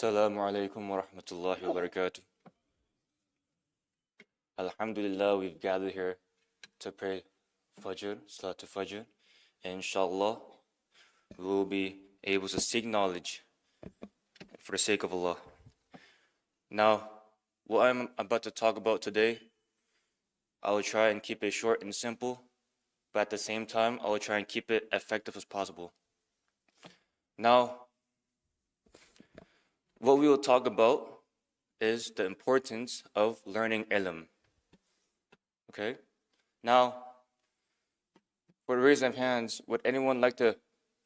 Assalamu alaikum wa rahmatullahi wa barakatuh. Alhamdulillah, we've gathered here to pray Fajr, Salatul Fajr. And inshallah, we will be able to seek knowledge for the sake of Allah. Now, what I'm about to talk about today, I will try and keep it short and simple, but at the same time, I will try and keep it effective as possible. Now, what we will talk about is the importance of learning ilm. Okay? Now, for the raising of hands, would anyone like to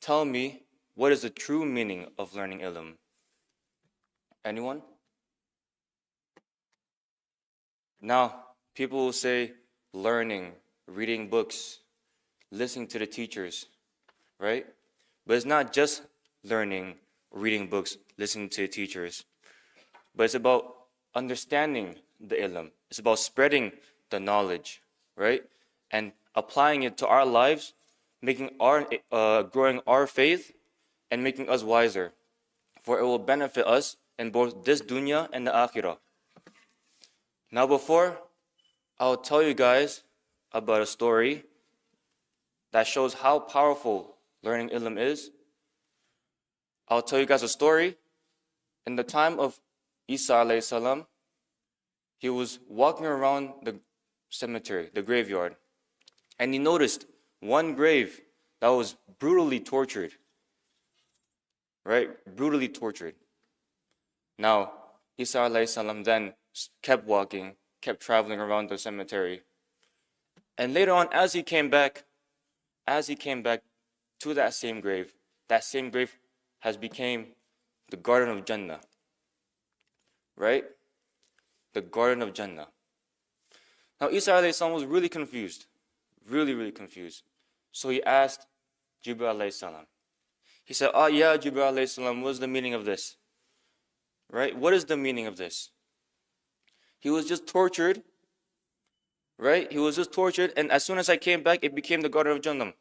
tell me what is the true meaning of learning ilm? Anyone? Now, people will say learning, reading books, listening to the teachers, right? But it's not just learning, reading books, listening to the teachers, but it's about understanding the ilm. It's about spreading the knowledge, right? And applying it to our lives, making growing our faith, and making us wiser. For it will benefit us in both this dunya and the akhirah. Now before I'll tell you guys about a story that shows how powerful learning ilm is, I'll tell you guys a story. In the time of Isa alayhi salam, he was walking around the cemetery, the graveyard, and he noticed one grave that was brutally tortured, right? Brutally tortured. Now, Isa alayhi salam then kept walking, kept traveling around the cemetery. And later on, as he came back to that same grave has become the Garden of Jannah, right? The Garden of Jannah. Now, Isa alayhi salam was really confused, really confused. So he asked Jibril alayhi salam. He said, yeah, Jibril alayhi salam, what's the meaning of this? Right? What is the meaning of this? He was just tortured, right? He was just tortured, and as soon as I came back, it became the Garden of Jannah.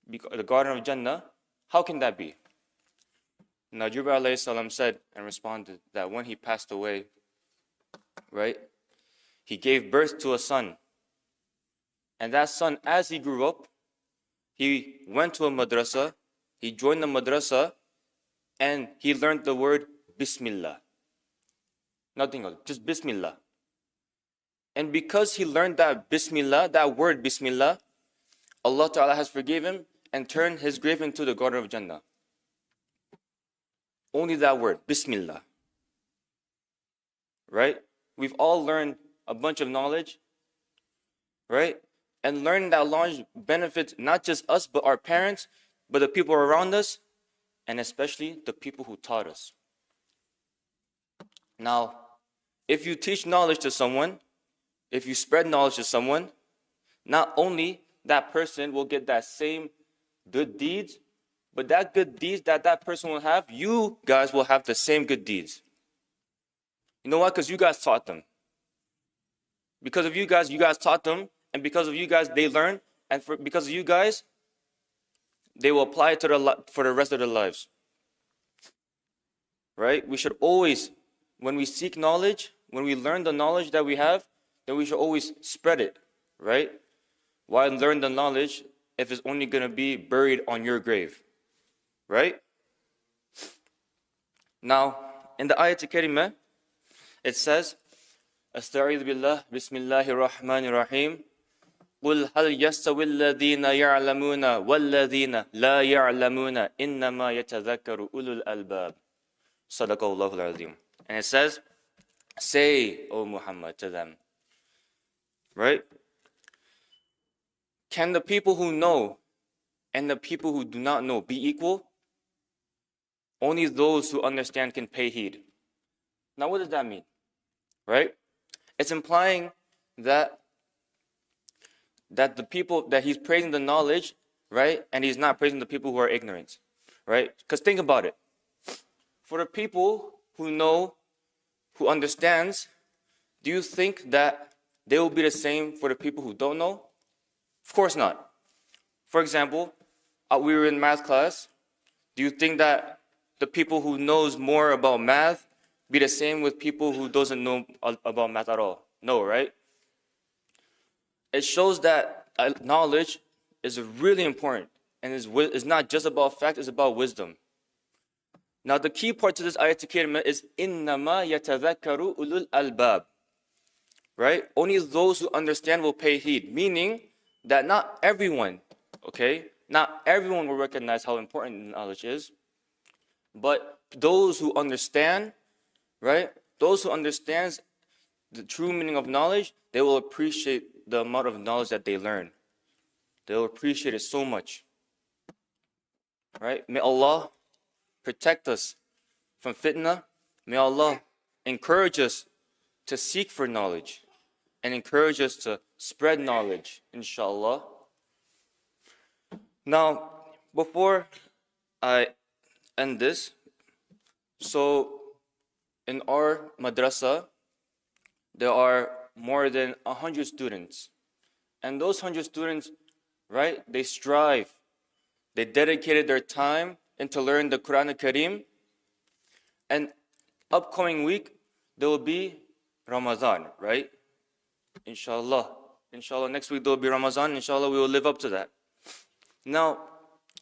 The Garden of Jannah, how can that be? Now, Jibril alayhi salam said and responded that when he passed away, right, he gave birth to a son. And that son, as he grew up, he went to a madrasa, he joined the madrasa, and he learned the word Bismillah. Nothing else, just Bismillah. And because he learned that Bismillah, that word Bismillah, Allah Ta'ala has forgiven him and turned his grave into the Garden of Jannah. Only that word, Bismillah. Right? We've all learned a bunch of knowledge, right? And learning that knowledge benefits not just us, but our parents, but the people around us, and especially the people who taught us. Now, if you teach knowledge to someone, if you spread knowledge to someone, not only that person will get that same good deeds, but that good deeds that person will have, you guys will have the same good deeds. You know why? Because you guys taught them. Because of you guys taught them, and because of you guys, they learned, and because of you guys, they will apply it for the rest of their lives. Right? We should always, when we seek knowledge, when we learn the knowledge that we have, then we should always spread it, right? Why learn the knowledge if it's only going to be buried on your grave, right? Now, in the ayat al-karimah, it says, Asta'idhu billah, bismillahir rahmanir rahim, قُلْ هَلْ يَسْتَوِي الَّذِينَ يَعْلَمُونَ وَالَّذِينَ لَا يَعْلَمُونَ إِنَّمَا يَتَذَكَّرُ أُولُو الْأَلْبَابِ Sadaqallahu al-azim. And it says, say, O Muhammad, to them, right? Can the people who know and the people who do not know be equal? Only those who understand can pay heed. Now, what does that mean? Right? It's implying that the people, that he's praising the knowledge, right? And he's not praising the people who are ignorant, right? Because think about it. For the people who know, who understands, do you think that they will be the same for the people who don't know? Of course not. For example, we were in math class. Do you think that the people who knows more about math be the same with people who doesn't know about math at all? No, right? It shows that knowledge is really important and is not just about fact, it's about wisdom. Now the key part to this ayat Tadzkirah is إِنَّمَا يَتَذَكَّرُ ulul albab. Right? Only those who understand will pay heed. Meaning that not everyone, okay? Not everyone will recognize how important knowledge is. But those who understand, right? Those who understand the true meaning of knowledge, they will appreciate the amount of knowledge that they learn. They will appreciate it so much. Right? May Allah protect us from fitna. May Allah encourage us to seek for knowledge and encourage us to spread knowledge, inshallah. Now, before I end this, so in our madrasa, there are more than 100 students. And those 100 students, right, they strive. They dedicated their time into learn the Quran al-Kareem. And upcoming week, there will be Ramadan, right? Inshallah. Inshallah, next week there will be Ramadan. Inshallah, we will live up to that. Now,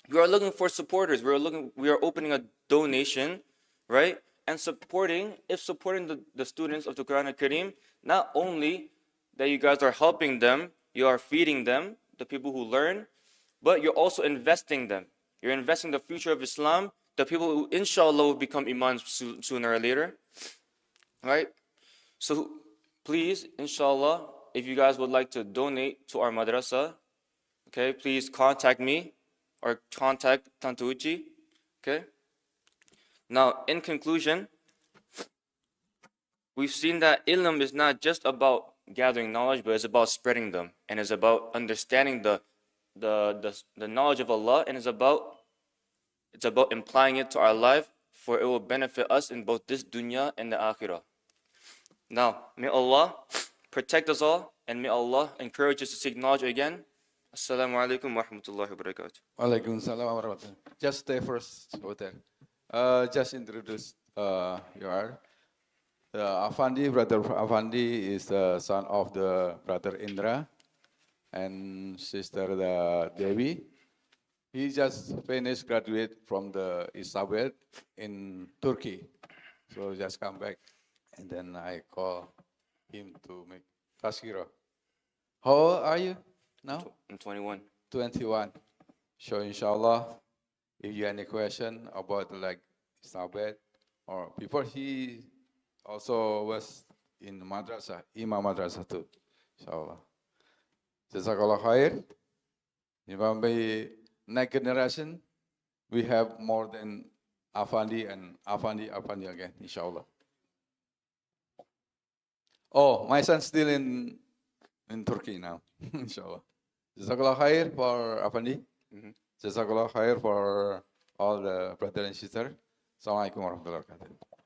we are looking for supporters. We are opening a donation, right? And supporting the students of the Quran al-Kareem, not only that you guys are helping them, you are feeding them, the people who learn, but you're also investing them. You're investing the future of Islam, the people who, inshallah, will become imams sooner or later, right? So please, inshallah, if you guys would like to donate to our madrasa, okay, please contact me or contact Tante Uchi, okay? Now, in conclusion, we've seen that ilm is not just about gathering knowledge, but it's about spreading them, and it's about understanding the knowledge of Allah, and it's about applying it to our life, for it will benefit us in both this dunya and the akhirah. Now, may Allah protect us all, and may Allah encourage us to seek knowledge again. Assalamu alaikum wa rahmatullahi wa barakatuh. Walaikum salam wa rahmatullah. Just stay first over there. Just introduce your Afandy, brother Afandy is the son of the brother Indra and sister Devi. He just finished graduate from the Isabel in Turkey. So just come back. And then I call him to make Tadzkirah. How old are you now? I'm 21. 21. So inshallah, if you have any question about like Isabel, or before he also was in madrasa, imam madrasa too. Inshallah. Jazakallah khair. Maybe next generation, we have more than Afandy and Afandy again, inshallah. Oh, my son's still in Turkey now, inshallah. Jazakallah khair for Afandy. Jazakallah khair for all the brothers and sisters. Assalamualaikum warahmatullahi wabarakatuh.